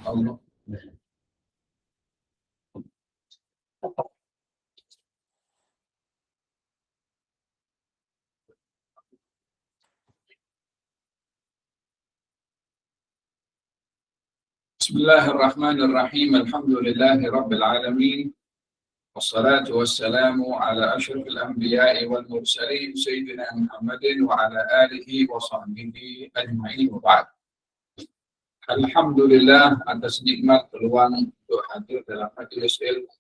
Allah. Bismillahirrahmanirrahim. Alhamdulillahi Rabbil Alamin. Wassalatu wassalamu ala ashrafil anbiya'i wal mursalin Sayyidina Muhammadin wa ala alihi wa sahbihi ajma'in wa ba'd. Alhamdulillah atas nikmat peluang untuk hadir dalam majelis ilmu.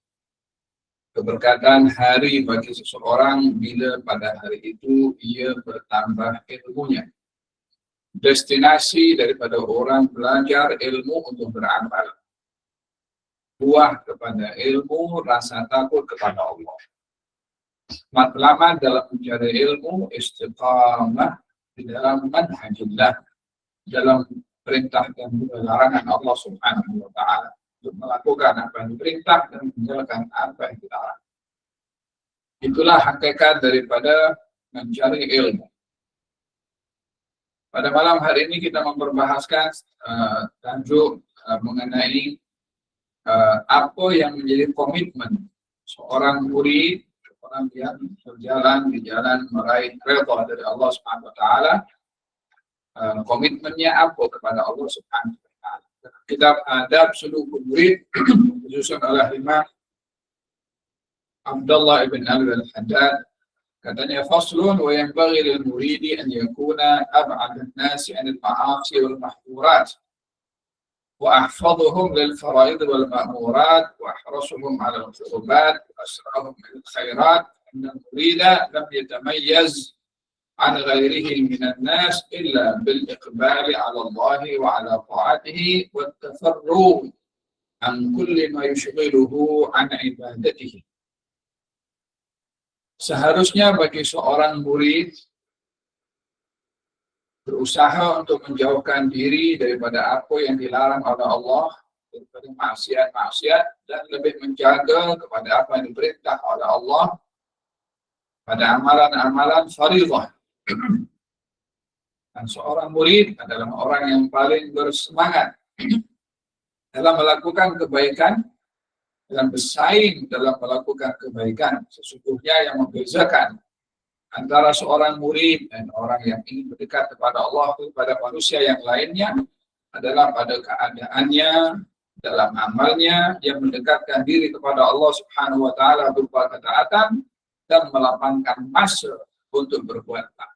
Keberkatan hari bagi seseorang bila pada hari itu ia bertambah ilmunya. Destinasi daripada orang belajar ilmu untuk beramal. Buah kepada ilmu, rasa takut kepada Allah. Matlamat dalam mencari ilmu, istiqamah di dalam manhajillah, dalam perintah dan larangan Allah Subhanahu wa Ta'ala, untuk melakukan apa yang diperintah dan menjalankan apa yang dilarang. Itulah hakikat daripada mencari ilmu. Pada malam hari ini kita memperbahaskan tajuk mengenai apa yang menjadi komitmen seorang murid, orang yang berjalan di jalan meraih redha dari Allah Subhanahu wa Ta'ala. Komitmennya apa kepada Allah Subhanahu wa Ta'ala. Kitab Adab Sulukul Murid disusun oleh Imam Abdullah ibn Ali al-Haddad. Katanya faslun wa yanbaghi lil muridi an yakuna ab'ad an-nas 'an al-ma'asi wal mahdurat wa ahfadhuhum lil fara'id wal ma'murat wa ahrasuhum 'ala al-qurubat wa asra'uhum ila al-khairat. Inna al-murida lam yatamayyaz 'an ghayrihi min an-nas illa bil iqbali 'ala Allah wa 'ala ta'atihi wa at-tafarrug 'an kulli ma yushghiluhu 'an ibadatihi. Seharusnya bagi seorang murid berusaha untuk menjauhkan diri daripada apa yang dilarang oleh Allah, daripada maksiat-maksiat, dan lebih menjaga kepada apa yang diperintah oleh Allah pada amalan-amalan fardhah. Dan seorang murid adalah orang yang paling bersemangat dalam melakukan kebaikan dan bersaing dalam melakukan kebaikan. Sesungguhnya yang membezakan antara seorang murid dan orang yang ingin mendekat kepada Allah kepada manusia yang lainnya adalah pada keadaannya, dalam amalnya yang mendekatkan diri kepada Allah Subhanahu wa Ta'ala berupa ketaatan dan melapangkan masa untuk berbuat taat.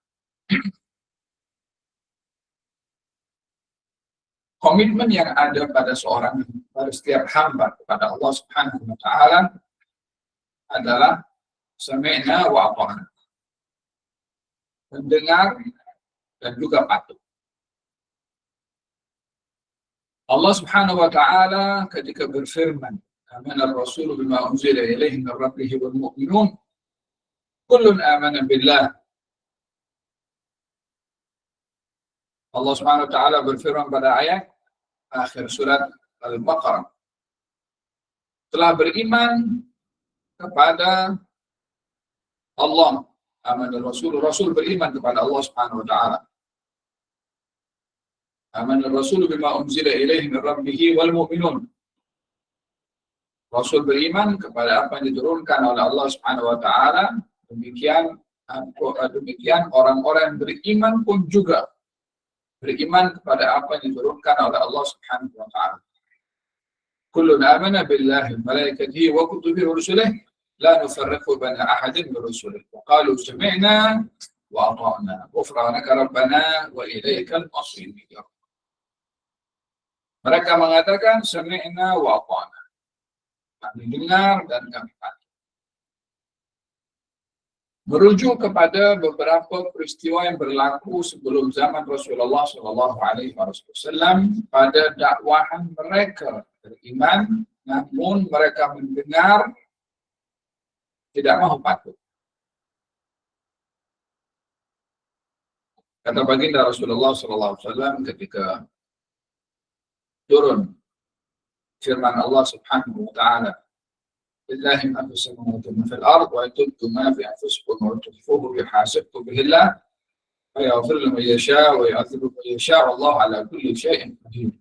Komitmen yang ada pada setiap hamba kepada Allah Subhanahu wa Ta'ala adalah sami'na wa ata'na, mendengar dan juga patuh. Allah Subhanahu wa Ta'ala ketika berfirman, amana ar-rasulu bima unzila ilaihi min rabbih wal mu'minun kullun amana billah. Allah Subhanahu wa Ta'ala berfirman pada ayat akhir surat Al-Baqarah, telah beriman kepada Allah. Amanah Rasul beriman kepada Allah Subhanahu wa Ta'ala. Amanah Rasul bima unzila ilaihi min rabbih wal mu'minun. Rasul beriman kepada apa yang diturunkan oleh Allah Subhanahu wa Ta'ala. Demikian orang-orang yang beriman pun juga beriman kepada apa yang diturunkan oleh Allah Subhanahu wa Ta'ala. Kullun amana billahi wa malaikatihi wa kutubihi wa rusulihi la nufarriqu baina ahadin min rusulihi wa qalu sami'na wa ata'na ghufranaka rabbana wa ilaikal masir. Mereka mengatakan sami'na wa ata'na, kami dengar dan kami patuh. Merujuk kepada beberapa peristiwa yang berlaku sebelum zaman Rasulullah SAW pada dakwahan mereka beriman, namun mereka mendengar tidak mahu patuh. Kata baginda Rasulullah SAW ketika turun firman Allah Subhanahu wa Ta'ala, lillahi ma fis samawati wa ma fil ard wa in tubdu ma fi anfusikum wa tukhfuhu yuhasibkum bihi Allah wa yaghfiru liman yasha wa yu'adhibu man yasha wallahu ala kulli syai'in qadir.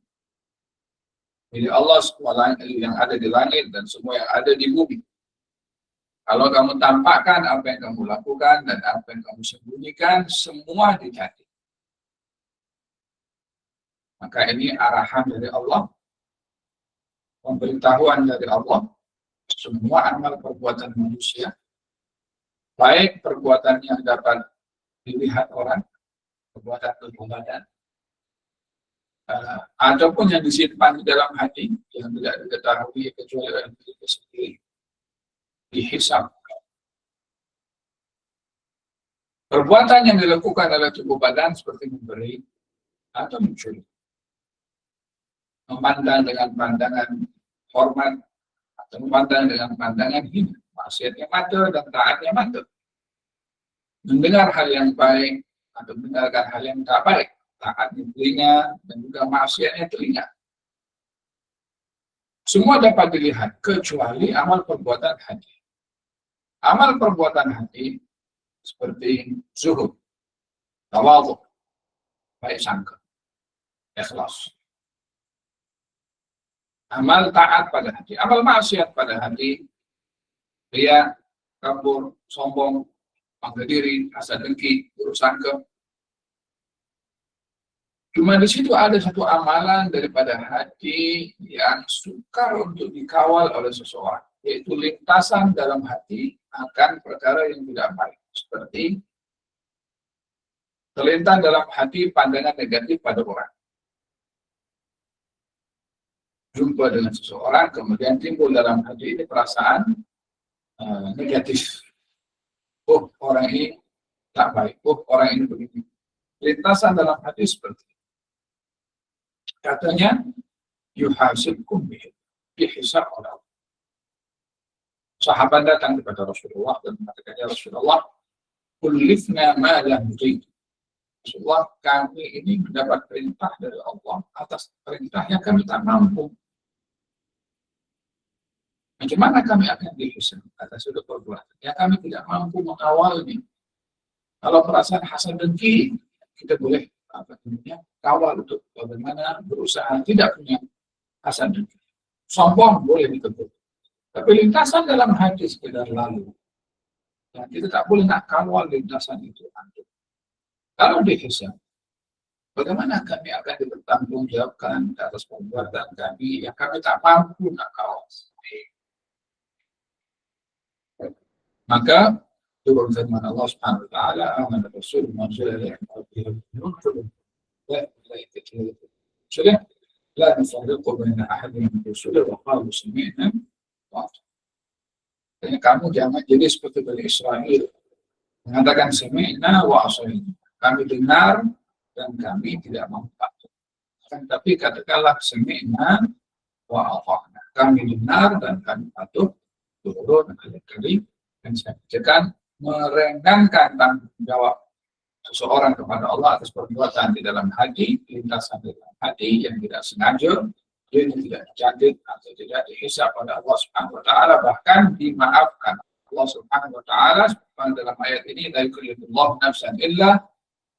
Milik Allah semua yang ada di langit dan semua yang ada di bumi. Kalau kamu tampakkan apa yang kamu lakukan dan apa yang kamu sembunyikan, semua dicatat. Maka ini arahan dari Allah, pemberitahuan dari Allah, semua amal perbuatan manusia, baik perbuatan yang dapat dilihat orang, perbuatan ataupun yang disimpan di dalam hati, yang tidak diketahui kecuali oleh diri sendiri, dihisab. Perbuatan yang dilakukan oleh tubuh badan seperti memberi atau mencuri, memandang dengan pandangan hormat atau memandang dengan pandangan hina, maksiatnya mata dan taatnya mata, mendengar hal yang baik atau mendengarkan hal yang tak baik, taatnya telinga dan juga maksiatnya telinga. Semua dapat dilihat kecuali amal perbuatan hati. Amal perbuatan hati seperti zuhud, tawadhu, baik sangka, ikhlas. Amal taat pada hati, amal maksiat pada hati, ria, kabur, sombong, bangga diri, hasad dengki, buruk sangka. Cuma di situ ada satu amalan daripada hati yang sukar untuk dikawal oleh seseorang, yaitu lintasan dalam hati akan perkara yang tidak baik, seperti terlintas dalam hati pandangan negatif pada orang. Jumpa dengan seseorang, kemudian timbul dalam hati ini perasaan negatif. Oh, orang ini tak baik. Oh, orang ini begini. Lintasan dalam hati seperti itu. Katanya, yuhasibkum bihisab oleh Allah. Sahabat datang kepada Rasulullah dan mengatakan, ya Rasulullah, kullifna ma la nurid. Rasulullah, kami ini mendapat perintah dari Allah atas perintahnya kami tak mampu. Bagaimana kami akan dihisab atas sudut perbuatan? Ya kami tidak mampu mengawalnya. Kalau perasaan hasad dengki, kita boleh kawal untuk bagaimana berusaha tidak punya hasad dengki. Sombong boleh ditegur. Tapi lintasan dalam hati sekedar lalu. Ya, kita tak boleh nak kawal lintasan itu. Kalau dihisab, bagaimana kami akan dipertanggungjawabkan atas perbuatan kami yang kami tak mampu nak kawal? Maka turun firman Allah Subhanahu wa taala, "Amana Rasul ma unzila ilaihi min rabbihim la nufarriqu baina ahadin min rusuli wa qalu sami'na wa ata'na." Jadi kamu jangan jadi seperti Bani Israel mengatakan sami'na wa ata'na. Kami dengar dan kami tidak mau patuh. Tapi katakanlah sami'na wa ata'na. Kami dengar dan kami patuh turun kali-kali. Dan saya pikirkan merenggangkan tanggung jawab seseorang kepada Allah atas perbuatan di dalam hati, lintasan di dalam hati yang tidak sengaja, yang tidak dicatat atau tidak dihisab oleh Allah Subhanahu wa taala, bahkan dimaafkan Allah Subhanahu wa taala dalam ayat ini, la yukallifullahu nafsan illa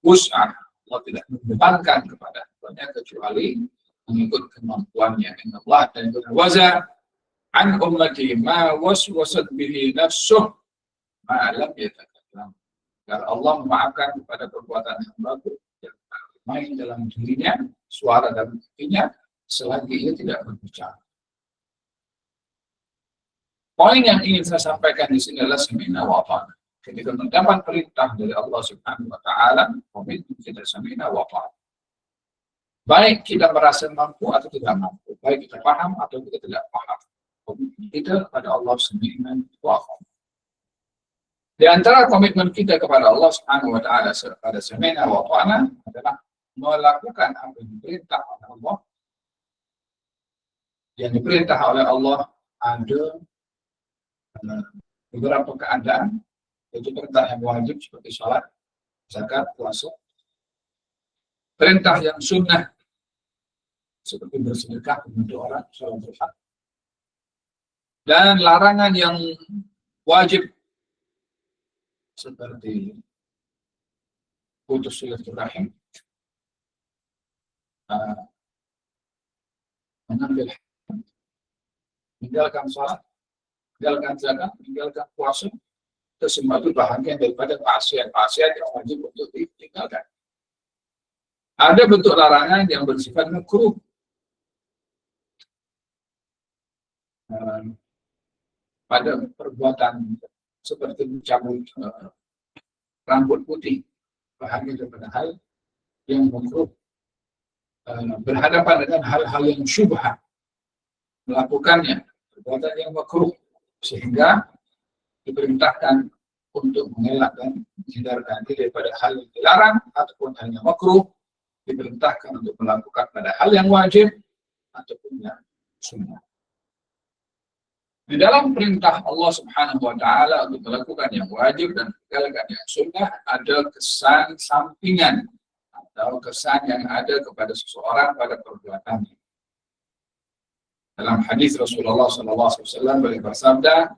wus'aha. Allah tidak membebankan kepada hambanya kecuali mengikut kemampuannya. Inna Allah dan waza an ummati ma waswasat bihi nafsuh ma lam yatakallam. Agar Allah memaafkan kepada perbuatan hamba-Ku yang main dalam dirinya, suara dalam hatinya, selagi ia tidak berbicara. Poin yang ingin saya sampaikan di sini adalah sami'na wa ata'na. Ketika mendapat perintah dari Allah Subhanahu wa taala, komitmen kita sami'na wa ata'na. Baik kita merasa mampu atau tidak mampu, baik kita paham atau kita tidak paham, komitmen kita kepada Allah sami'na wa ata'na. Di antara komitmen kita kepada Allah Subhanahu wa taala pada sami'na wa ata'na adalah melakukan apa yang diperintah oleh Allah. Yang diperintah oleh Allah ada beberapa keadaan, yaitu perintah yang wajib seperti salat, zakat, puasa. Perintah yang sunnah seperti bersedekah untuk orang, salat berhak. Dan larangan yang wajib seperti putus silaturahim, mengambil meninggalkan salat, meninggalkan zakat, meninggalkan puasa, itu semua itu bahagian daripada maksiat-maksiat yang wajib untuk ditinggalkan. Ada bentuk larangan yang bersifat makruh. Pada perbuatan seperti mencabut rambut putih, bahagian daripada hal yang makruh. Berhadapan dengan hal-hal yang syubhat, melakukannya, perbuatan yang makruh, sehingga diperintahkan untuk mengelak dan menghindarkan diri daripada hal yang dilarang ataupun hal yang makruh, diperintahkan untuk melakukan pada hal yang wajib ataupun yang sunnah. Di dalam perintah Allah Subhanahu wa Ta'ala untuk melakukan yang wajib dan meninggalkan yang sunnah, ada kesan sampingan atau kesan yang ada kepada seseorang pada perbuatannya. Dalam hadis Rasulullah SAW beliau bersabda,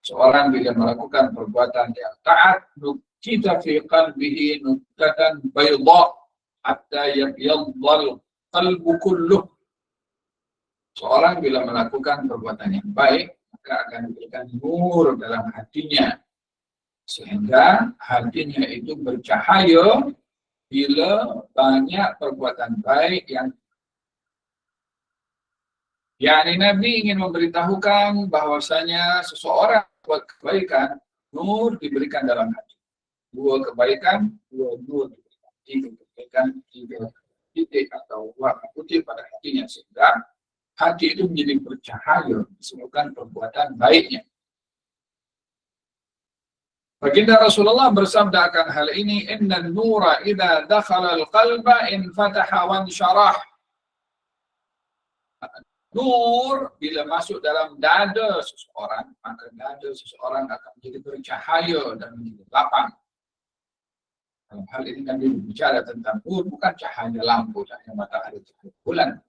seorang bila melakukan perbuatan yang taat, nukita fi qalbihi nuktatan bayda hatta yabyadhal qalbu kulluh. Seorang bila melakukan perbuatan yang baik, maka akan diberikan nur dalam hatinya, sehingga hatinya itu bercahaya bila banyak perbuatan baik yang Nabi ingin memberitahukan bahwasanya seseorang buat kebaikan, nur diberikan dalam hati. 2 kebaikan, 2 nur diberikan. 3 kebaikan, 3 titik atau warna putih pada hatinya, sehingga hati itu menjadi bercahaya disebabkan perbuatan baiknya. Baginda Rasulullah bersabda akan hal ini, inna nura idza dakhala al-qalba infataha wa insyarah. Nur bila masuk dalam dada seseorang, maka dada seseorang akan menjadi bercahaya dan menjadi lapang. Dalam hal ini kami berbicara tentang nur, bukan cahaya lampu, cahaya matahari, cahaya bulan.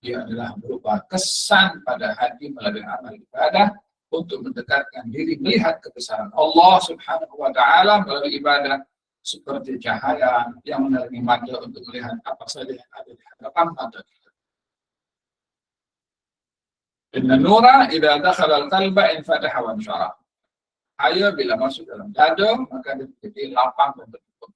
Dia adalah berupa kesan pada hati melalui amal ibadah untuk mendekatkan diri melihat kebesaran Allah Subhanahu wa Ta'ala melalui ibadah, seperti cahaya yang menerangi mata untuk melihat apa saja yang ada di hadapan mata kita. Inna nura idza dakhala al-qalba infataha wa insyarah. Cahaya bila masuk dalam dada maka dia menjadi lapang dan tertutup.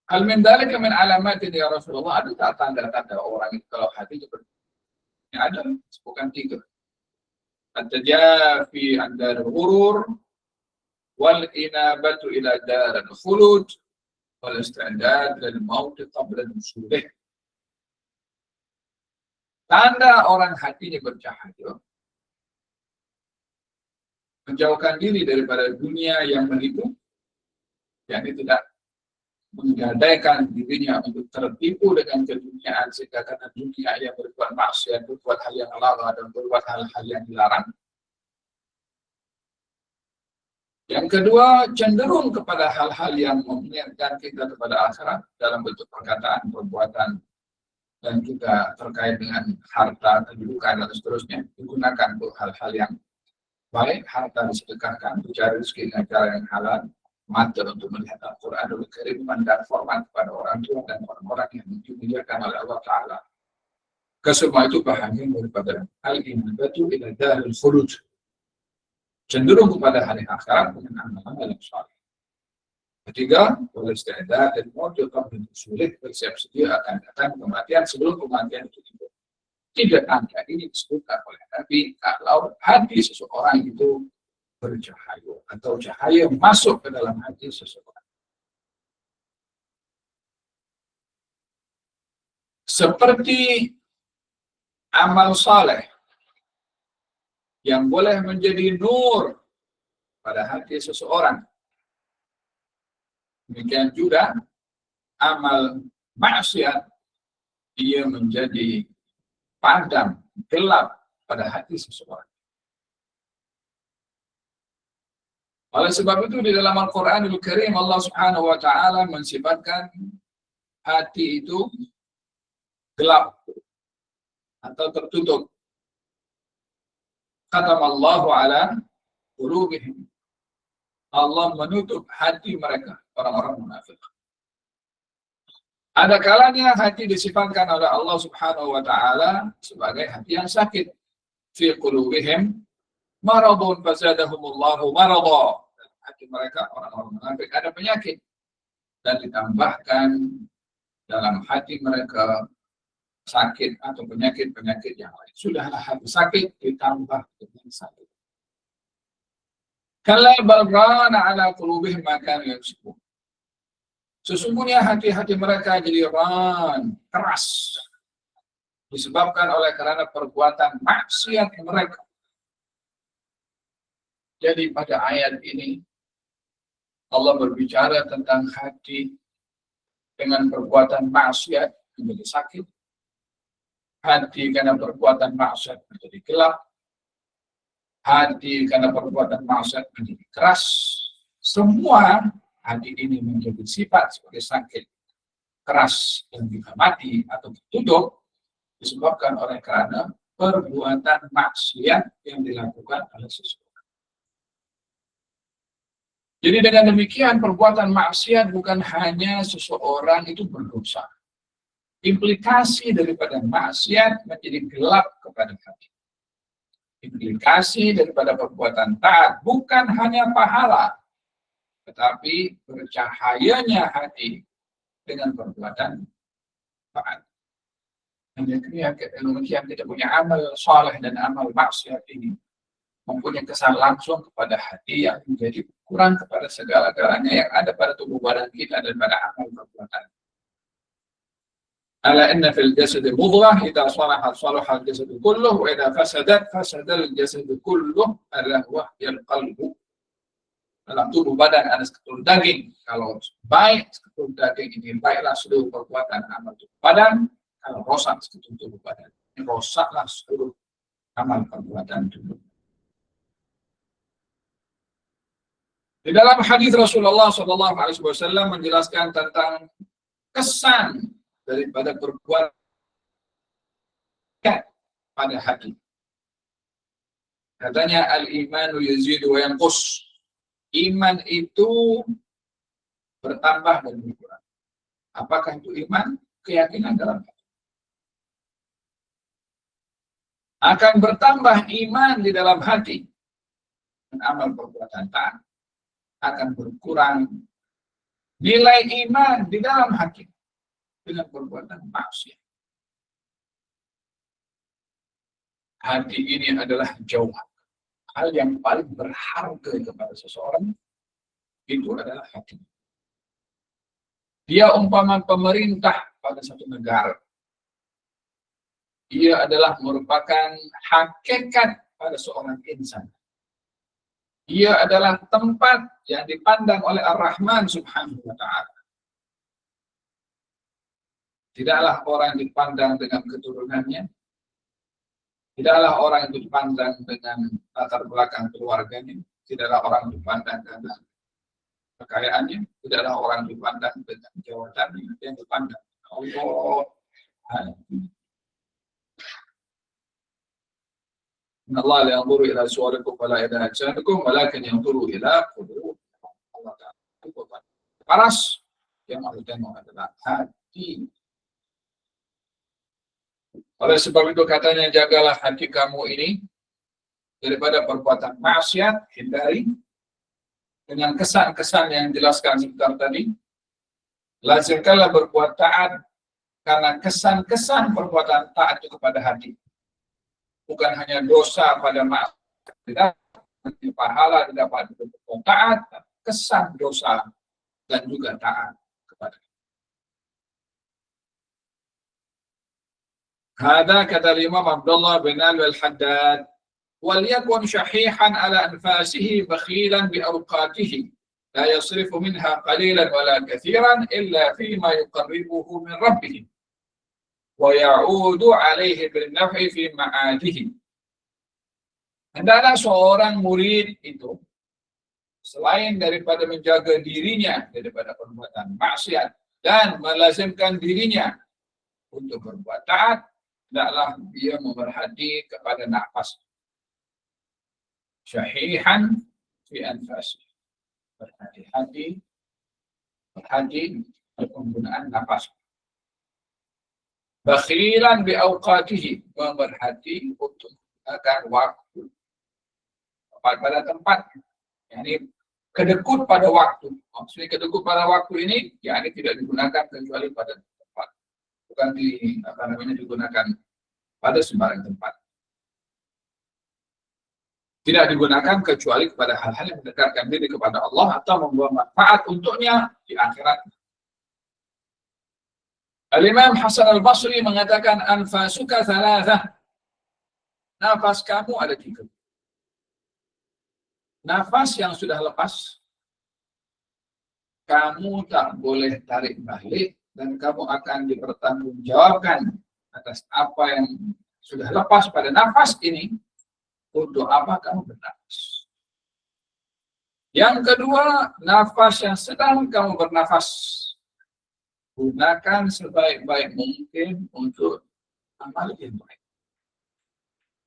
Hal min dzalika min alamatin ya Rasulullah, ada tak tanda-tanda orang itu kalau hati seperti ini? Ada, bukan 3. At-tajafi an darul ghurur wal inabatu ila daril khulud wal istidad lil maut qabla nusulih. Tanda orang hatinya bercahaya, menjauhkan diri daripada dunia yang menipu, yakni tidak menggadaikan dirinya untuk tertipu dengan keduniaan, sehingga karena dunia yang berbuat maksiat, berbuat hal yang lara dan berbuat hal-hal yang dilarang. Yang kedua, cenderung kepada hal-hal yang mengingatkan kita kepada akhirat dalam bentuk perkataan, perbuatan, dan juga terkait dengan harta, kedudukan, dan seterusnya, digunakan untuk hal-hal yang baik. Harta disedekahkan, mencari rezeki dengan cara yang halal, mata untuk melihat Al-Quranul Karim, dan hormat kepada orang tua dan orang-orang yang dimuliakan oleh Allah Ta'ala. Kesemua itu bahagian daripada al-inabatu ila daril khulud, cenderung kepada hari akhirat dengan amal-amal yang saleh. Ketiga, wal istidad dan maut qabla nusulih, bersiap sedia akan datang kematian sebelum kematian itu tiba. 3 angka ini disebutkan oleh Nabi kalau hati seseorang itu bercahaya atau cahaya masuk ke dalam hati seseorang. Seperti amal saleh yang boleh menjadi nur pada hati seseorang, demikian juga amal maksiat ia menjadi padam, gelap pada hati seseorang. Oleh sebab itu di dalam Al-Quranul Karim Allah Subhanahu wa Ta'ala mensifatkan hati itu gelap atau tertutup. Khatamallahu ala qulubihim. Allah menutup hati mereka, orang-orang munafik. Ada kalanya hati disifatkan oleh Allah Subhanahu wa taala sebagai hati yang sakit. Fi qulubihim maradun fazadahumullahu marada. Hati mereka orang-orang munafik ada penyakit dan ditambahkan dalam hati mereka sakit atau penyakit-penyakit yang lain. Sudahlah hati sakit ditambah dengan sakit. Kalla bal rana ala qulubihim ma kanu yaksubun. Sesungguhnya hati-hati mereka jadi keras disebabkan oleh karena perbuatan maksiat mereka. Jadi pada ayat ini Allah berbicara tentang hati dengan perbuatan maksiat menjadi sakit, hati karena perbuatan maksiat menjadi gelap, hati karena perbuatan maksiat menjadi keras. Semua hati ini menjadi sifat sebagai sakit, keras, dan juga mati atau tertutup disebabkan oleh karena perbuatan maksiat yang dilakukan oleh seseorang. Jadi dengan demikian perbuatan maksiat bukan hanya seseorang itu berdosa. Implikasi daripada maksiat menjadi gelap kepada hati. Implikasi daripada perbuatan taat bukan hanya pahala, tetapi bercahayanya hati dengan perbuatan taat. Dan demikian kita punya amal saleh dan amal maksiat ini mempunyai kesan langsung kepada hati yang menjadi kurang kepada segala-galanya yang ada pada tubuh badan kita dan pada amal perbuatan. Ala inna fil jasadi mudghah idza salahat salaha al-jasadu kulluh wa idza fasadat fasada al-jasadu kulluh ala wahyal qalbu. Dalam tubuh badan ada seketul daging. Kalau baik seketul daging ini baiklah seluruh perbuatan amal tubuh badan. Kalau rosak seketul tubuh badan ini rosaklah seluruh amal perbuatan tubuh. Di dalam hadis Rasulullah SAW menjelaskan tentang kesan daripada perbuatan pada hati. Katanya al-imanu yazidu wa yanqus. Iman itu bertambah dan berkurang. Apakah itu iman? Keyakinan dalam hati. Akan bertambah iman di dalam hati dan amal perbuatan taat. Akan berkurang nilai iman di dalam hati dengan perbuatan maksiat. Hati ini adalah jauhar. Hal yang paling berharga kepada seseorang itu adalah hati. Dia umpama pemerintah pada satu negara. Ia adalah merupakan hakikat pada seorang insan. Ia adalah tempat yang dipandang oleh Ar-Rahman Subhanahu wa ta'ala. Tidaklah orang dipandang dengan keturunannya. Tidaklah orang itu dipandang dengan latar belakang keluarganya. Tidaklah orang dipandang dengan kekayaannya. Tidaklah orang dipandang dengan jabatannya. Yang dipandang Allah. Allah la yanzuru ila suwarikum wala ila ajsadikum walakin yanzuru ila qulubikum. Allah Ta'ala paras yang Allah tengok adalah hati. Oleh sebab itu katanya jagalah hati kamu ini daripada perbuatan maksiat, hindari dengan kesan-kesan yang dijelaskan sebentar tadi. Lazimkanlah berbuat taat karena kesan-kesan perbuatan taat itu kepada hati. Bukan hanya dosa pada maksiat, tidak pahala didapat berbuat taat, kesan dosa dan juga taat kepada. Hada kata Imam Abdullah bin al-Haddad, wal yakun shahihan ala anfasihi bakhilan bi awqatihi, la yasrifu minha qalilan wala kathiran illa fima yuqarribuhu min rabbih. وَيَعُودُ عَلَيْهِ بِالنَّفْعِ فِي مَعَادِهِ. Hendaklah seorang murid itu selain daripada menjaga dirinya daripada perbuatan maksiat dan melazimkan dirinya untuk berbuat taat, hendaklah dia memerhati kepada nafas. Syahihan fi anfasi. Berhati-hati penggunaan nafas. Bakhilan bi awqatihi, memerhati untuk menggunakan waktu pada tempat. Yani kedekut pada waktu. Maksudnya kedekut pada waktu ini, ya ini tidak digunakan kecuali pada tempat. Bukan digunakan pada sembarang tempat. Tidak digunakan kecuali kepada hal-hal yang mendekatkan diri kepada Allah atau membawa manfaat untuknya di akhirat. Al-Imam Hasan Al-Basri mengatakan, anfasuka thalathah. Nafas kamu ada 3. Nafas yang sudah lepas, kamu tak boleh tarik balik, dan kamu akan dipertanggungjawabkan atas apa yang sudah lepas pada nafas ini. Untuk apa kamu bernafas? Yang kedua, nafas yang sedang kamu bernafas, gunakan sebaik-baik mungkin untuk amal yang baik.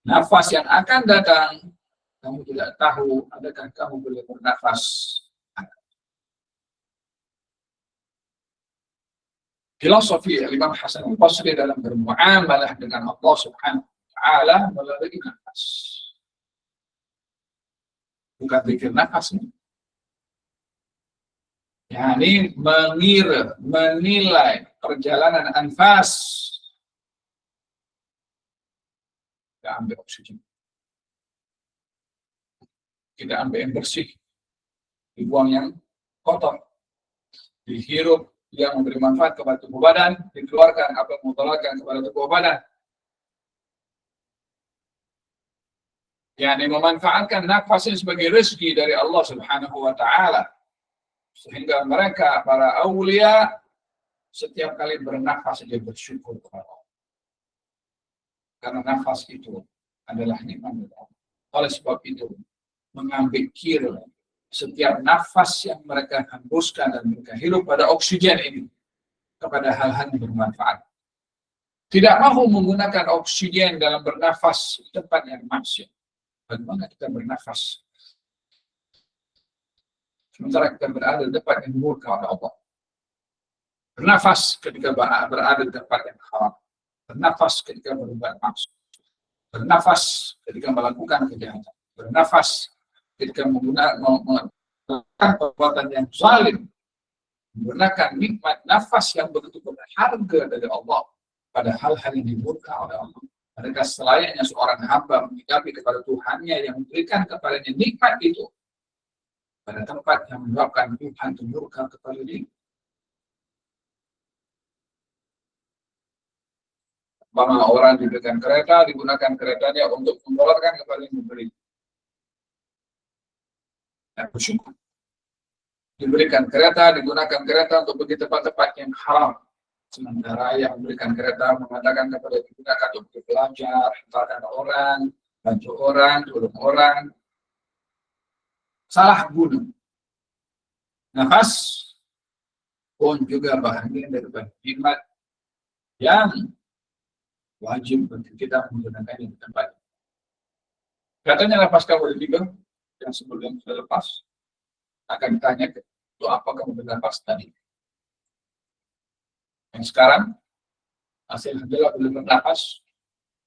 Nafas yang akan datang, kamu tidak tahu adakah kamu boleh bernafas. Filosofi Imam Hasan Al-Basri dalam bermuamalah dengan Allah Subhanahu wa Ta'ala melalui nafas. Bukan pikir nafasnya. Yani menilai perjalanan anfas. Kita ambil oksigen. Kita ambil yang bersih. Dibuang yang kotor. Dihirup yang memberi manfaat kepada tubuh badan. Dikeluarkan apa yang memuddaratkan kepada tubuh badan. Yani memanfaatkan nafas ini sebagai rezeki dari Allah Subhanahu wa Ta'ala. Sehingga mereka, para aulia, setiap kali bernafas saja bersyukur kepada Allah. Karena nafas itu adalah nikmat dari Allah. Oleh sebab itu, mengambil kira setiap nafas yang mereka hembuskan dan mereka hidup pada oksigen ini kepada hal-hal yang bermanfaat. Tidak mahu menggunakan oksigen dalam bernafas di tempat yang maksiat. Bagaimana kita bernafas sementara kita berada di tempat yang murka oleh Allah? Bernafas ketika berada di tempat yang haram. Bernafas ketika berbuat maksiat. Bernafas ketika melakukan kejahatan. Bernafas ketika melakukan perbuatan yang zalim. Menggunakan nikmat nafas yang begitu berharga dari Allah pada hal-hal yang dimurka oleh Allah. Mereka selayaknya seorang hamba menyikapi kepada Tuhannya yang memberikan kepadanya nikmat itu pada tempat yang menyebabkan Tuhan murka kepada dia. Bahwa orang diberikan kereta, digunakan keretanya untuk membawakan kepada yang memberi. Dan bersyukur. Diberikan kereta, digunakan kereta untuk pergi tempat-tempat yang haram. Sementara yang memberikan kereta mengatakan kepada digunakan untuk belajar, hantarkan orang, bantu orang, tolong orang. Salah guna. Nafas pun juga bahagian daripada nikmat yang wajib bagi kita menggunakannya di tempat. Katanya nafas kamu ada 3 yang sebelum sudah lepas akan ditanya untuk apa kamu bernafas tadi. Yang sekarang hasil adalah belum bernafas.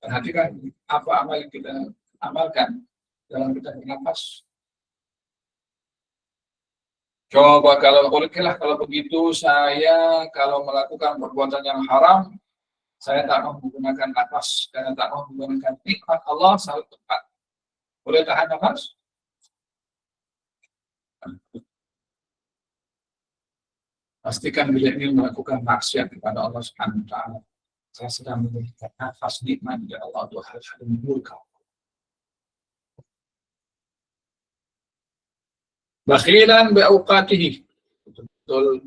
Perhatikan apa amal yang kita amalkan dalam kita bernafas. Coba kalau begitu saya kalau melakukan perbuatan yang haram, saya tak mau menggunakan nafas karena tak mau menggunakan nikmat Allah selalu tepat. Boleh tahan nafas? Pastikan bila ini melakukan maksiat kepada Allah Subhanahu wa Ta'ala, saya sedang memberikan nafas nikmat dari Allah untuk hal-hal yang murka. Bakhilan bi awqatihi, betul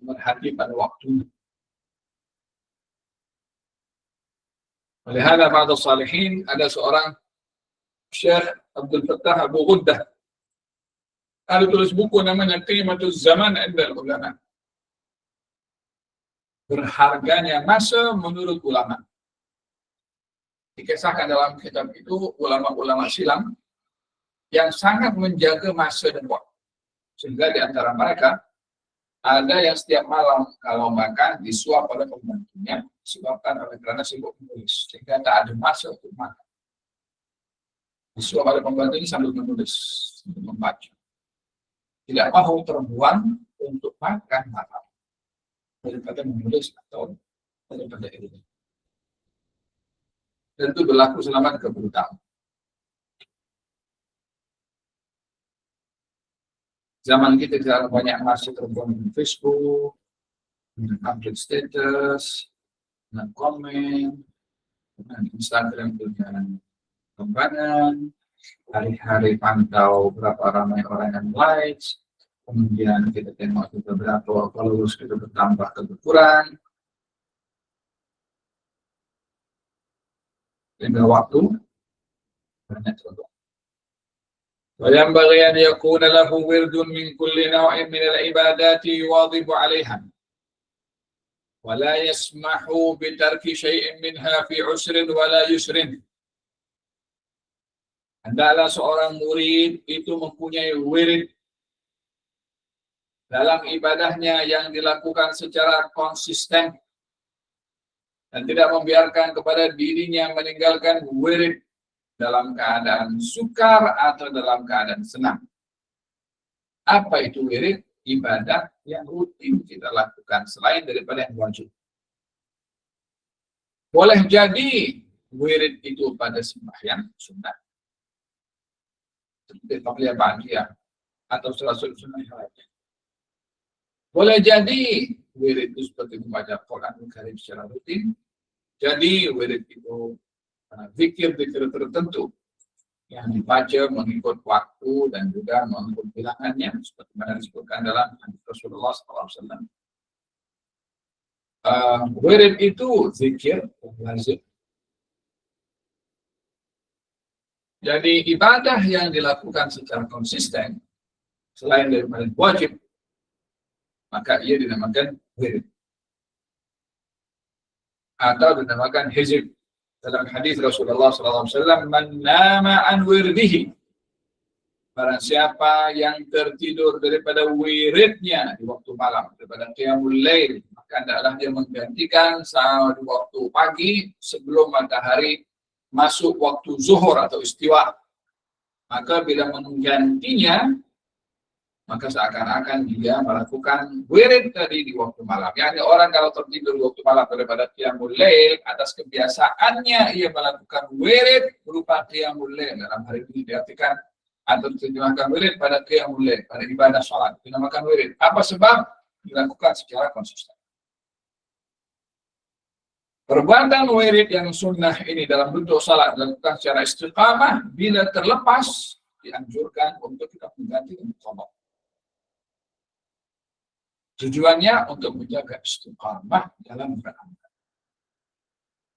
berhati pada waktunya. Oleh hada ba'da salihin, ada seorang Syekh Abdul Fattah Abu Ghuddah. Ada tulis buku namanya Qimatuz Zaman Inda Ulama. Berharganya masa menurut ulama. Dikisahkan dalam kitab itu ulama-ulama silam yang sangat menjaga masa dan waktu. Sehingga di antara mereka ada yang setiap malam kalau makan disuap oleh pembantunya disebabkan karena sibuk menulis, sehingga tak ada masa untuk makan. Disuap oleh pembantu ini sambil menulis, membaca. Tidak mau terbuang untuk makan malam daripada menulis atau daripada ilmu. Dan itu berlaku selama 30 tahun. Zaman kita sekarang banyak masih terbuang di Facebook, dengan update status, dengan komen, dengan Instagram dengan kembangan, hari-hari pantau berapa ramai orang yang likes, kemudian kita tengok juga berapa followers kita bertambah atau berkurang. Tinggal waktu banyak contoh. وينبغي أن يكون له ورد من كل نوع من العبادات يواظب عليها ولا يسمح بترك شيء منها في عسر ولا يسر. Hendaklah seorang murid itu mempunyai wirid dalam ibadahnya yang dilakukan secara konsisten dan tidak membiarkan kepada dirinya meninggalkan wirid dalam keadaan sukar atau dalam keadaan senang. Apa itu wirid? Ibadah yang rutin kita lakukan selain daripada yang wajib. Boleh jadi wirid itu pada sembahyang sunnah, seperti qabliyah ba'diyah atau salatul sunnah yang lainnya. Boleh jadi wirid itu seperti membaca Quran Karim secara rutin. Jadi wirid itu zikir-zikir tertentu yang dibaca mengikut waktu dan juga mengikut bilangannya, seperti mana disebutkan dalam hadis Rasulullah SAW. Wirid itu zikir lazim. Jadi ibadah yang dilakukan secara konsisten selain daripada wajib, maka ia dinamakan wirid atau dinamakan hizib. Dalam hadis Rasulullah SAW, "Man nama an wirdihi." Barang siapa yang tertidur daripada wiridnya di waktu malam, daripada qiyamul lail, maka hendaklah dia menggantikan di waktu pagi sebelum matahari masuk waktu zuhur atau istiwa. Maka bila menggantinya, maka seakan-akan dia melakukan wirid tadi di waktu malam. Yani orang kalau tertidur di waktu malam daripada qiyamul lail, atas kebiasaannya ia melakukan wirid berupa qiyamul lail. Dalam hari ini diartikan atau diterjemahkan wirid pada qiyamul lail, pada ibadah sholat, dinamakan wirid. Apa sebab? Dilakukan secara konsisten. Perbuatan wirid yang sunnah ini dalam bentuk salat dilakukan secara istiqamah, bila terlepas dianjurkan untuk kita mengganti dengan qada. Tujuannya untuk menjaga istiqamah dalam beramal.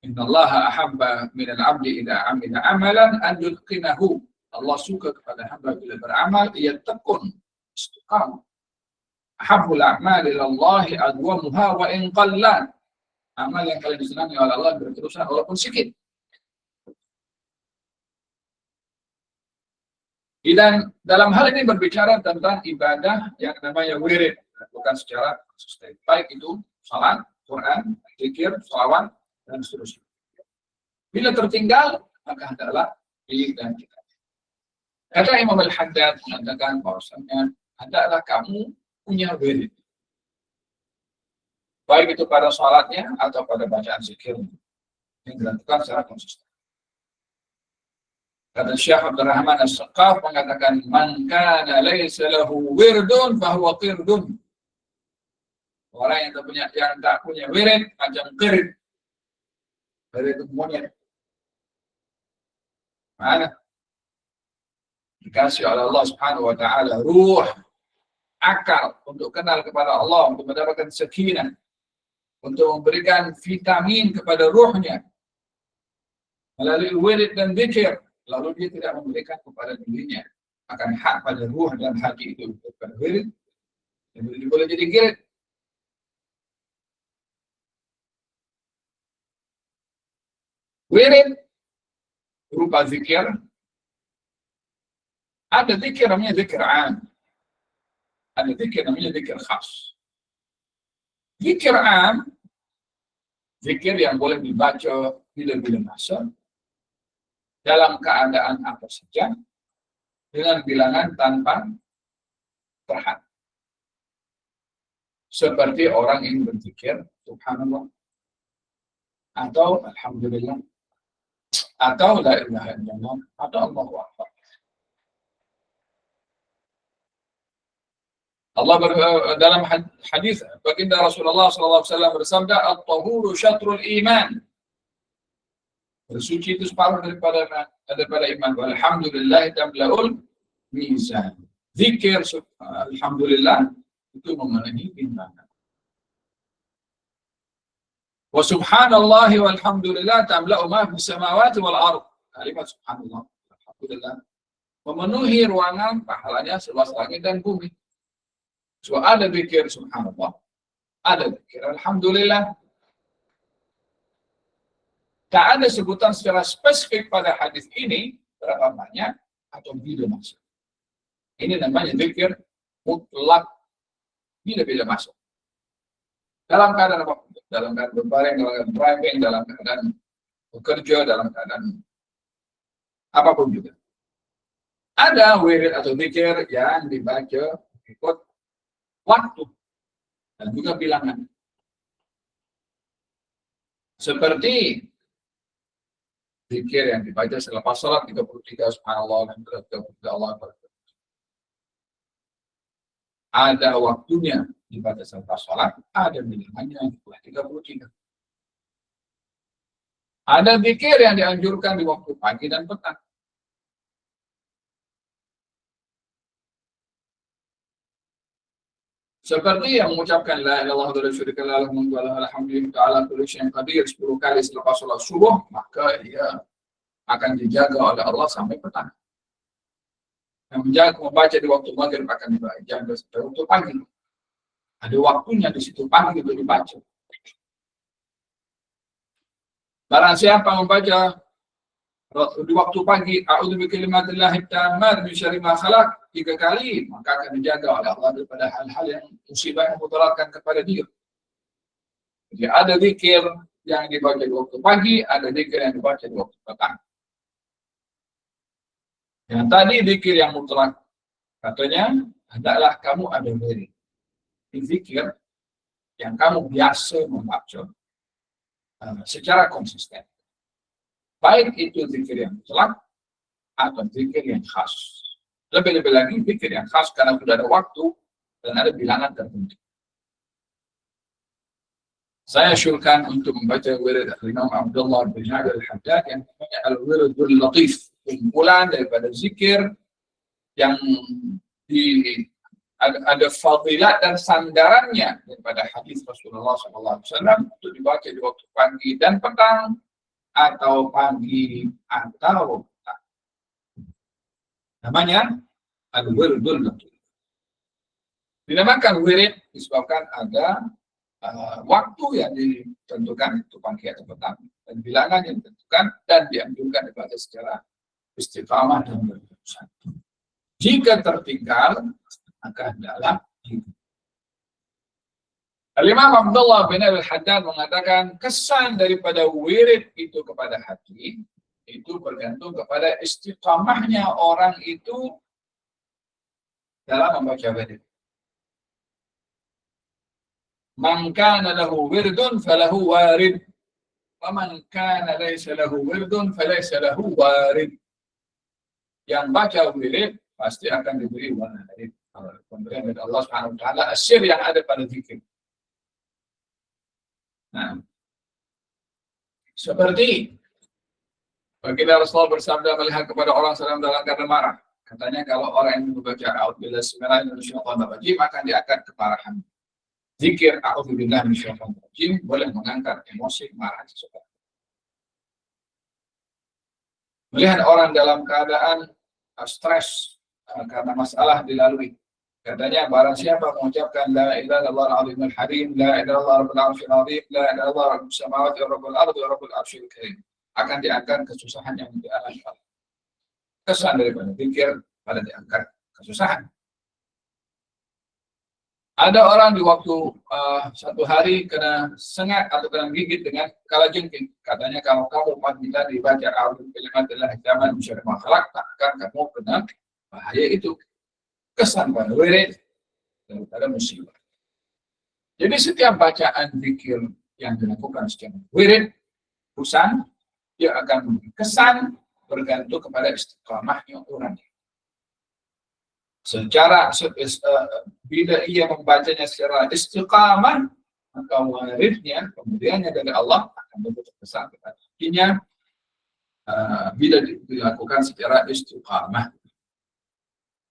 Innallaha ahabba minal abdi idza amila amalan an yutqinahu. Allah suka kepada hamba bila beramal ia tekun istiqamah. Ahabbul a'mali lillahi adwamuha wa in qalla. Amal yang paling disenangi oleh Allah berterusan walaupun sedikit. Dan dalam hal ini berbicara tentang ibadah yang namanya wirid, dilakukan secara konsisten. Baik itu salat, Quran, zikir, shalawat, dan seterusnya. Bila tertinggal, maka hendaklah digantikan. Kata Imam Al-Haddad mengatakan bahwasanya hendaklah kamu punya wirid. Baik itu pada salatnya atau pada bacaan zikir yang dilakukan secara konsisten. Kata Syekh Abdul Rahman As-Saqaf mengatakan, "Man kana laysa lahu wirdun fahuwa qirdun." Orang yang tak punya wirid macam qird. Qird itu monyet. Mana? Dikasih oleh Allah Subhanahu wa taala ruh, akal untuk kenal kepada Allah, untuk mendapatkan sakinah, untuk memberikan vitamin kepada ruhnya melalui wirid dan zikir. Lalu dia tidak memberikan kepada dirinya, akan hak pada ruh dan hati itu kepada wirid, dan boleh jadi girid. Wirid berupa zikir. Ada zikir namanya zikir am, ada zikir namanya zikir khas. Zikir am Zikir yang boleh dibaca bila-bila masa, dalam keadaan apa saja, dengan bilangan tanpa terhad. Seperti orang yang berzikir, subhanallah, atau alhamdulillah, atau la ilaha illallah, atau Allahu akbar. Allah dalam hadis baginda Rasulullah SAW bersabda, "At-tahuru syatrul iman." Bersuci itu separuh daripada iman. Alhamdulillah tamla'ul mizan. Zikir alhamdulillah itu memenuhi timbangan. Wa subhanallah walhamdulillah tamla'u ma fis samawati wal ard. Kalimat subhanallah alhamdulillah memenuhi ruangan, pahalanya seluas langit dan bumi. So ada zikir subhanallah, ada zikir alhamdulillah. Tak ada sebutan secara spesifik pada hadis ini berapa banyak atau bila masuk. Ini namanya zikir mutlak bila-bila masuk. Dalam keadaan apa? Dalam keadaan berbaring, dalam keadaan driving, dalam keadaan bekerja, dalam keadaan apapun juga. Ada wirid atau zikir yang dibaca ikut waktu dan juga bilangan. Seperti zikir yang dibaca selepas salat 33 subhanallah dan 33 Allah Akbar. Ada waktunya dibaca selepas salat, ada bilangannya 33. Ada zikir yang dianjurkan di waktu pagi dan petang. Seperti yang mengucapkan la ilaha illallah wa la syarika lahu wa lahu alhamdu ta'ala kulli syai'in qadir 10 kali selepas salat subuh, maka dia akan dijaga oleh Allah sampai petang. Yang membaca di waktu maghrib akan dijaga sampai waktu pagi. Ada waktunya di situ pagi untuk dibaca. Barang siapa membaca di waktu pagi, a'udzu bikalimatillahi tammati min syarri ma khalaq 3 kali, maka akan dijaga oleh Allah daripada hal-hal yang musibah yang mudaratkan kepada dia. Jadi ada zikir yang dibaca di waktu pagi, ada zikir yang dibaca di waktu petang. Yang tadi zikir yang mutlak, katanya, hendaklah kamu ada wirid. Zikir yang kamu biasa membaca secara konsisten. Baik itu zikir yang mutlak atau zikir yang khas. Lebih-lebih lagi zikir yang khas karena sudah ada waktu dan ada bilangan tertentu. Saya syurkan untuk membaca wirid Imam Abdullah bin Hajar al-Haddad yang namanya Al-Wiridul Latif, kumpulan daripada zikir yang ada fadilat dan sandarannya daripada hadis Rasulullah SAW untuk dibaca di waktu pagi dan petang atau pagi atau petang. Namanya Al-Wiridul Latif. Dinamakan wirid disebabkan ada waktu yang ditentukan itu pagi atau petang dan bilangan yang ditentukan dan dianjurkan dibaca secara istiqamah dan berterusan. Jika tertinggal maka adalah Al-Imam Abdullah bin Al-Haddad mengatakan kesan daripada wirid itu kepada hati itu bergantung kepada istiqamahnya orang itu dalam membaca wirid. Man kana lahu wirdun falahu warid wa man kana laysa lahu wirdun falaysa lahu warid. Yang baca wirid pasti akan diberi warid. Pemberian dari Allah Subhanahu wa taala asyir yang ada pada zikir. Nah, seperti baginda Rasulullah bersabda melihat kepada orang sedang dalam keadaan marah. Katanya kalau orang yang membaca a'udzubillahi minasyaitonir rajim akan diangkat kemarahan. Zikir a'udzubillahi minasyaitonir rajim boleh mengangkat emosi marah seseorang. Melihat orang dalam keadaan stres karena masalah dilalui. Katanya barang siapa mengucapkan la ilaha illallah al-azimul halim, la ilaha illallah rabbul arsyil azim, la ilaha illallah rabbus samawati wa rabbul ardi wa rabbul arsyil karim, akan diangkat kesusahan yang dialami. Kesan daripada zikir pada diangkat kesusahan. Ada orang di waktu satu hari kena sengat atau kena gigit dengan kalajengking. Katanya kalau kamu apabila dibaca a'udzu billahi zaman syarri ma khalaq, akan kamu kena bahaya itu. Kesan pada wirid daripada musibah. Jadi setiap bacaan zikir yang dilakukan secara wirid, pesan, dia akan memberi kesan bergantung kepada istiqamahnya orang. Bila ia membacanya secara istiqamah, maka waridnya, pemberiannya dari Allah akan membentuk kesan kepada hatinya bila dilakukan secara istiqamah.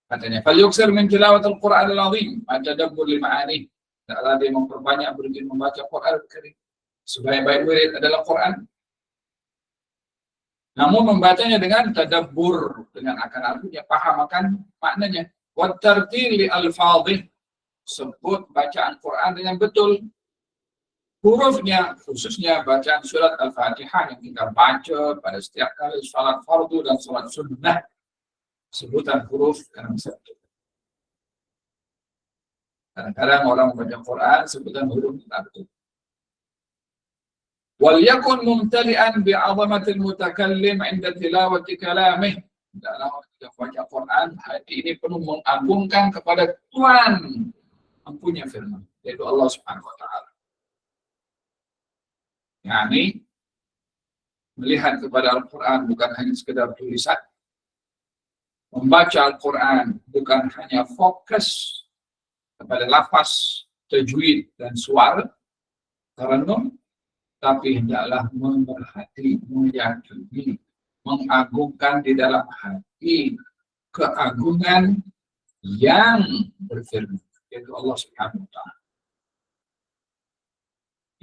Katanya, "Falyuksir min tilawatil Qur'anil azim, atadabbur li ma'ani." Adalah dia memperbanyak berzikir membaca Quran Al-Karim. Sebaik-baik wirid adalah Quran. Namun membacanya dengan tadabbur, dengan akan artinya, paham akan maknanya. Wa tartil li alfadhih, sebut bacaan Quran dengan betul. Hurufnya, khususnya bacaan surat Al-Fatihah yang kita baca pada setiap kali salat fardu dan salat sunnah. Sebutan huruf karena satu. Kadang-kadang orang membaca Quran sebutan huruf tidak betul. Wal yakun mumtali'an bi'azamatil mutakallim 'inda tilawati kalamih. Dalam kita baca Quran, hati ini penuh mengagungkan kepada Tuhan mempunyai firman, yaitu Allah Subhanahu wa taala. Yani melihat kepada Al-Quran bukan hanya sekedar tulisan. Membaca Al-Quran bukan hanya fokus kepada lafaz, tajwid dan suara taranum, tapi hendaklah memerhati, meyakini, mengagungkan di dalam hati keagungan yang berfirman, yaitu Allah Subhanahu wa taala.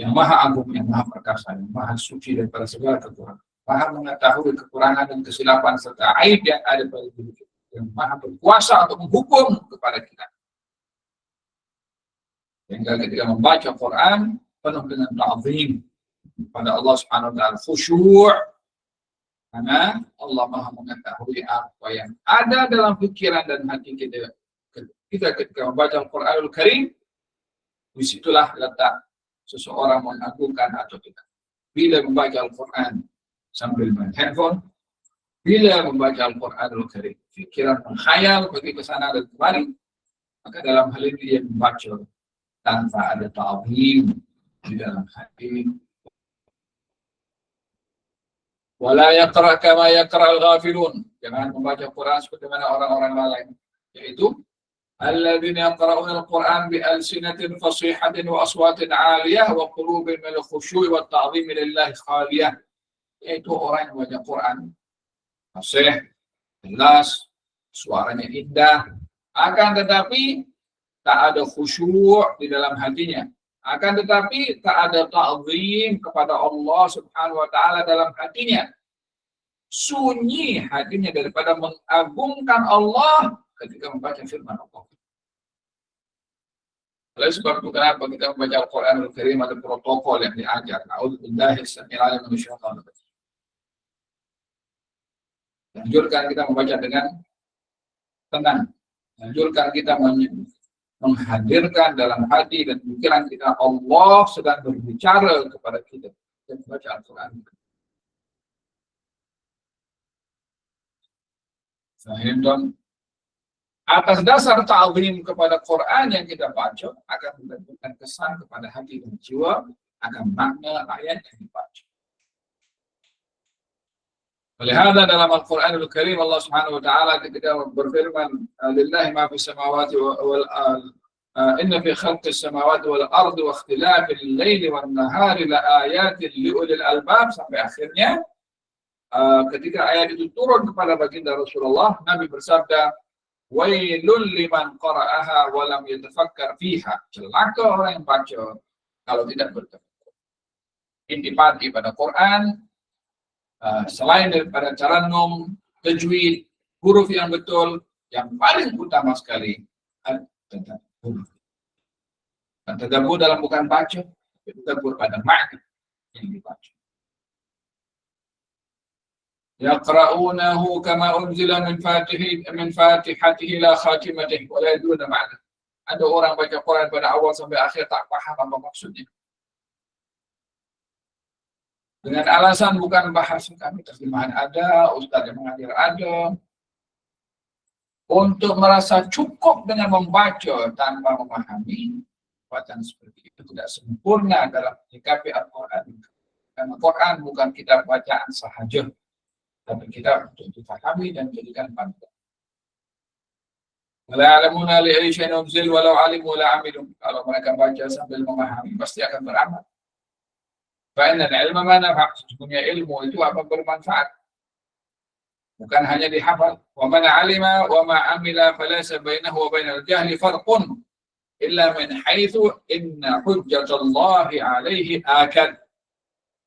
Yang maha agung, yang maha perkasa, yang maha suci daripada segala kekurangan, maha mengetahui kekurangan dan kesilapan serta aib yang ada pada diri kita, yang maha berkuasa untuk menghukum kepada kita. Sehingga ketika membaca Quran penuh dengan ta'zim pada Allah Subhanahu wa taala, khusyuk, karena Allah Maha mengetahui apa yang ada dalam pikiran dan hati kita ketika membaca Al-Qur'anul Karim. Disitulah letak seseorang mengagungkan atau tidak. Bila membaca Al-Quran sambil main handphone, bila membaca Al-Qur'anul Karim pikiran menghayal pergi ke sana dan kemari, maka dalam hal ini dia membaca tanpa ada ta'zim di dalam hati. Wala yaqra kama yaqra'ul ghafilun, jangan membaca Quran seperti mana orang-orang lain, yaitu alladzina yaqra'una al-Qur'an bi alsinatin fasihatin wa aswatin 'aliyah wa qulubin min al-khusyu' wa ta'zim lillahi khaliyah, yaitu orang yang membaca Quran fasih, jelas, suaranya indah, akan tetapi tak ada khusyuk di dalam hatinya, akan tetapi tak ada ta'zim kepada Allah Subhanahu wa taala dalam hatinya. Sunyi hatinya daripada mengagungkan Allah ketika membaca firman Allah. Oleh sebab itu kenapa kita membaca Al-Qur'anul Karim ada protokol yang diajar. A'udzubillahi samil alim minasyaitonir rajim. Anjurkan kita membaca dengan tenang. Anjurkan kita menghadirkan dalam hati dan pikiran kita Allah sedang berbicara kepada kita dan membaca Al-Quran. Fahim? Atas dasar ta'zim kepada Quran yang kita baca akan memberikan kesan kepada hati dan jiwa akan makna ayat yang dibaca. Oleh karena dalam Al-Qur'anul Karim Allah Subhanahu wa taala ketika berfirman lillahi ma fis samawati wal inna fi khalqis samawati wal ardi wa ikhtilafil laili wan nahari la ayatin li ulil albab sampai akhirnya, ketika ayat itu turun kepada baginda Rasulullah, Nabi bersabda wailul liman qara'aha wa lam yatafakkar fiha, celaka orang yang baca kalau tidak bertafakkur. Intipati pada Quran selain daripada tarannum, tajwid, huruf yang betul, yang paling utama sekali tadabbur. Dan tadabbur dalam bukan baca, tadabbur pada makna yang dibaca. Yaqra'unahu kama unzila min fatihatihi ila khatimatihi wa la yadruna ma'na. Ada orang baca Quran pada awal sampai akhir tak paham apa maksudnya. Dengan alasan bukan bahasa kami, terjemahan ada, ustaz yang mengajar ada. Untuk merasa cukup dengan membaca tanpa memahami, bacaan seperti itu tidak sempurna dalam menyikapi Al-Quran. Karena Quran bukan kitab bacaan sahaja, tapi kitab untuk dipahami dan dijadikan panduan. Wala ya'lamuna li ayyi syai'in unzil walau 'alimu la 'amilu. Kalau mereka baca sambil memahami, pasti akan beramal. Fa innal 'ilma ma nafa'. Sesungguhnya ilmu itu akan bermanfaat. Bukan hanya dihafal. Wa man 'alima wa ma 'amila falaysa bainahu wa bainal jahli farqun illa min haitsu inna hujjatallahi 'alaihi akad.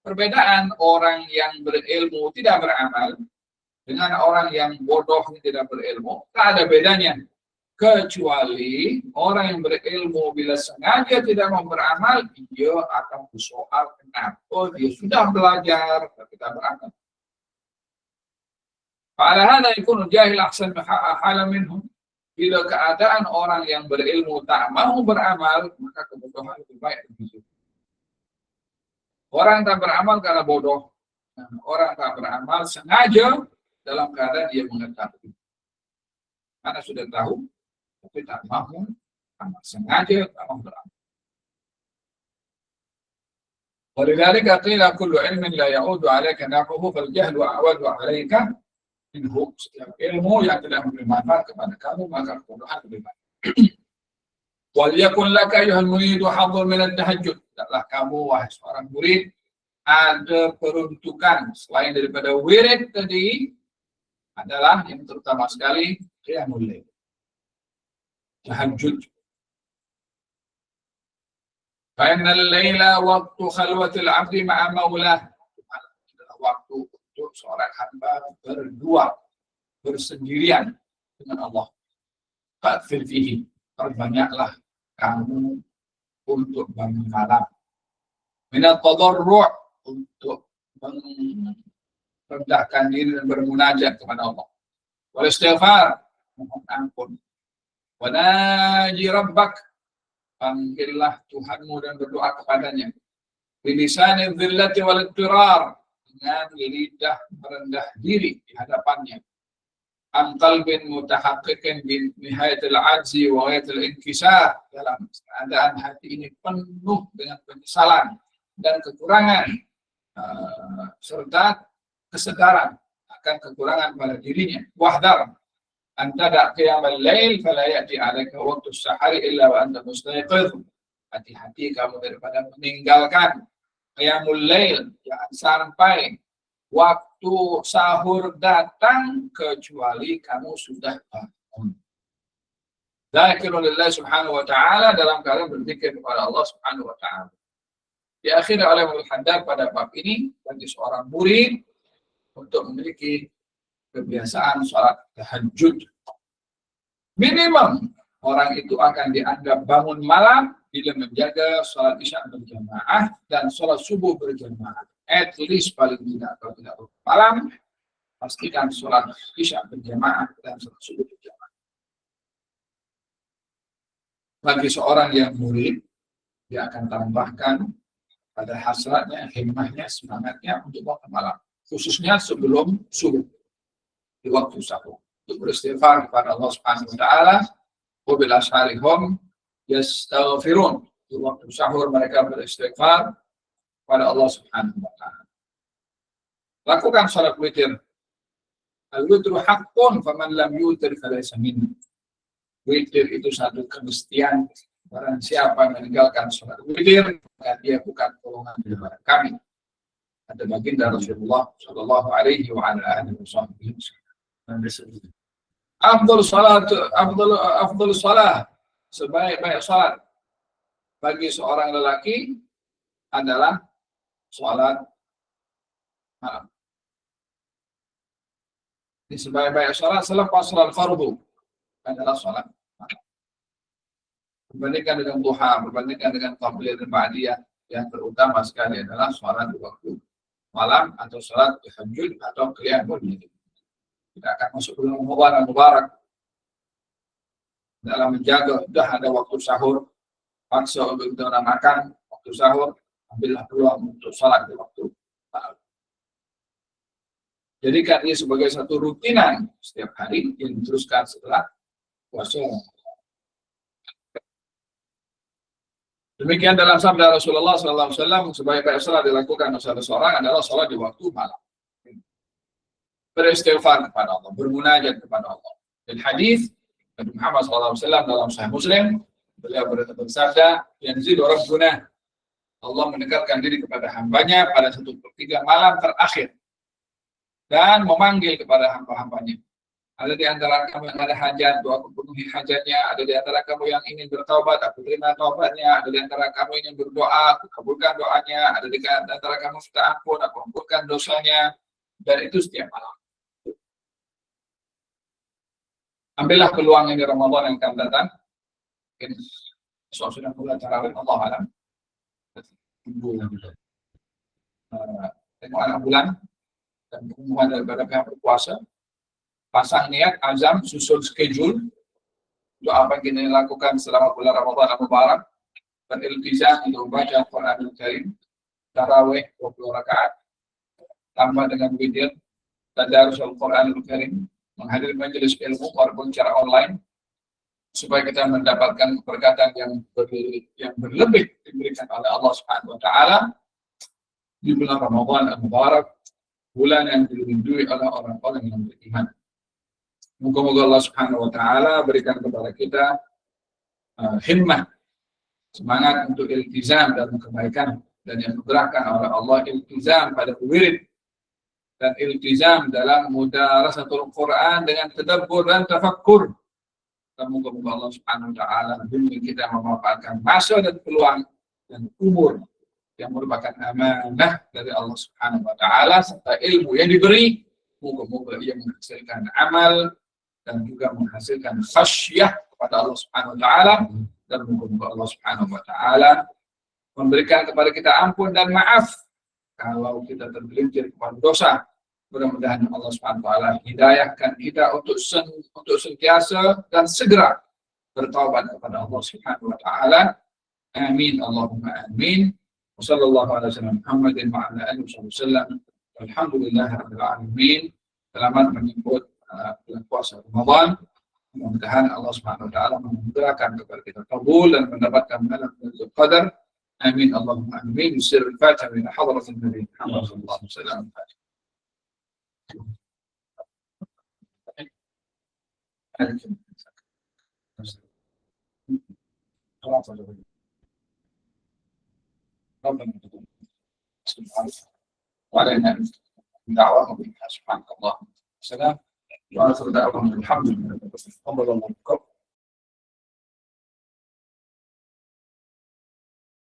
Perbedaan orang yang berilmu tidak beramal dengan orang yang bodoh tidak berilmu, tak ada bedanya. Kecuali orang yang berilmu bila sengaja tidak mau beramal, dia akan bersoal kenapa dia sudah belajar tapi tak beramal. Fa'ala hadha yakunu jahil ahsan halan minhum. Bila keadaan orang yang berilmu tak mau beramal, maka kebodohan lebih baik dari itu. Orang tak beramal karena bodoh. Orang tak beramal sengaja dalam keadaan dia mengetahui. Karena sudah tahu, tapi tak mau beramal. Sengaja tak mau beramal. ولذلك قيل كل علم لا يعود عليك نفعه فالجهل أعود عليك منه. Setiap ilmu yang tidak memberi manfaat kepada kamu, maka kebodohan lebih baik. وَلْيَكُنْ لَكَ أَيُّهَا الْمُرِيدُ حَظٌّ مِنَ التَّهَجُّدِ. Tidaklah kamu, wahai seorang murid, ada peruntukan selain daripada wirid tadi, adalah yang terutama sekali qiyamul lail, tahajud. Fa innal laila waqtu khalwatil 'abdi ma'a maulah. Adalah waktu untuk seorang hamba berdua, bersendirian dengan Allah. Fa'fir fihi. Perbanyaklah kamu untuk bangun malam. Minat tadarru' untuk merendahkan diri dan bermunajat kepada Allah. Wal istighfar, mohon ampun. Wa naji rabbak, panggillah Tuhanmu dan berdoa kepadanya. Bilisani dhillati wal ittirar, dengan lidah merendah diri di hadapannya. An qalbin mutahaqqiqin bi nihayatil ajzi wa ghayatil inkisar, dalam keadaan hati ini penuh dengan penyesalan dan kekurangan, serta kesedaran akan kekurangan pada dirinya. Wahdar an tada' qiyamal lail fala ya'ti 'alaika waqtu as-sahari illa wa anta mustayqidh. Hati-hati kamu daripada meninggalkan qiyamul lail, jangan sampai waktu sahur datang kecuali kamu sudah bangun. Dzakirun lillahi subhanahu wa ta'ala, dalam keadaan berzikir kepada Allah subhanahu wa ta'ala. Diakhiri oleh Al-Haddad pada bab ini bagi seorang murid untuk memiliki kebiasaan sholat tahajud. Minimum orang itu akan dianggap bangun malam bila menjaga sholat isya berjamaah dan sholat subuh berjamaah. At least paling tidak, kalau tidak malam, pastikan sholat isya berjamaah dan sholat subuh berjamaah. Bagi seorang yang murid, dia akan tambahkan pada hasratnya, himmahnya, semangatnya untuk waktu malam, khususnya sebelum subuh, di waktu sahur, untuk beristighfar kepada Allah Subhanahu wa taala. Wa bil ashari hum yastaghfirun. Di waktu sahur mereka beristighfar kepada Allah Subhanahu wa taala. Lakukan salat witir. Al-witru haqqun faman lam yutir falaysa minni. Witir itu satu kemestian. Barang siapa meninggalkan salat witir, maka dia bukan golongan daripada kami. Ada baginda Rasulullah sallallahu alaihi wa ala alihi wasallam. Afdal salat, sebaik-baik salat bagi seorang lelaki adalah salat malam. Di sebaik-baik salat selepas salat fardu adalah salat malam. Berbandingkan dengan duha, berbandingkan dengan qabliyah dan ba'diyah, yang terutama sekali adalah salat di waktu malam atau salat tahajud atau qiyamul lail. Tidak akan masuk dalam mubarak. dalam menjaga sudah ada waktu sahur, paksa untuk kita orang makan waktu sahur, ambillah peluang untuk salat di waktu sahur. Jadikan ini sebagai satu rutinan setiap hari yang diteruskan setelah puasa. Demikian dalam sabda Rasulullah SAW, sebaik-baik salat dilakukan oleh seseorang adalah salat di waktu malam. Beristighfar kepada Allah, bermunajat kepada Allah. Dan hadis Nabi Muhammad SAW dalam Sahih Muslim, beliau bersabda, "Yanzilu Rabbuna," Allah mendekatkan diri kepada hambanya pada 1/3 malam terakhir dan memanggil kepada hamba-hambanya. Ada di antara kamu yang ada hajat, doaku penuhi hajatnya. Ada di antara kamu yang ingin bertaubat, aku terima taubatnya. Ada di antara kamu yang ingin berdoa, aku kabulkan doanya. Ada di antara kamu minta ampun, aku ampunkan dosanya. Dan itu setiap malam. Ambillah peluang ini Ramadan yang akan datang. Mungkin sudah mulai tarawih, Allah alam. Tengok anak bulan dan pengumuman daripada pihak berpuasa. Pasang niat, azam, susun schedule untuk apa yang kita lakukan selama bulan Ramadan yang Mubarak, dan iltizam untuk membaca Al-Quranul Karim, tarawih 20 rakaat, tambah dengan witir, tadarus Al-Quranul Karim, menghadiri majelis ilmu walaupun secara online, supaya kita mendapatkan keberkatan yang berlebih diberikan oleh Allah Subhanahu wa Ta'ala di bulan Ramadan yang Mubarak, bulan yang dilindungi oleh orang-orang yang beriman. Moga-moga Allah Subhanahu wa Ta'ala berikan kepada kita himmah, semangat untuk iltizam dalam kebaikan, dan yang digerakkan oleh Allah iltizam pada wirid dan iltizam dalam mudarasatul Quran dengan tadabbur dan tafakkur. Dan moga-moga Allah Subhanahu wa Ta'ala bimbing kita memanfaatkan masa dan peluang dan umur yang merupakan amanah dari Allah Subhanahu wa Ta'ala, serta ilmu yang diberi. Moga-moga ia menghasilkan amal dan juga menghasilkan khasyah kepada Allah Subhanahu wa Ta'ala, dan moga-moga Allah Subhanahu wa Ta'ala memberikan kepada kita ampun dan maaf kalau kita tergelincir kepada dosa. Mudah-mudahan Allah Subhanahu wa Ta'ala hidayahkan kita untuk sentiasa dan segera bertaubat kepada Allah Subhanahu wa Ta'ala. Amin Allahumma amin. Wassallallahu ala sayyidina Muhammadin wa ala alihi wasallam. Alhamdulillahirabbil alamin. Selamat menyambut bulan puasa Ramadan. Mudah-mudahan Allah Subhanahu wa Ta'ala memudahkan kepada kita kabul dan mendapatkan malam Lailatul Qadar. Amin Allahumma amin. Sirrul Fatihah ila hadratin Nabi Muhammad sallallahu alaihi wasallam. وعلينا دعوة بها سبحانك اللهم وسلام وآخر دعوة الحمد لله رب العالمين.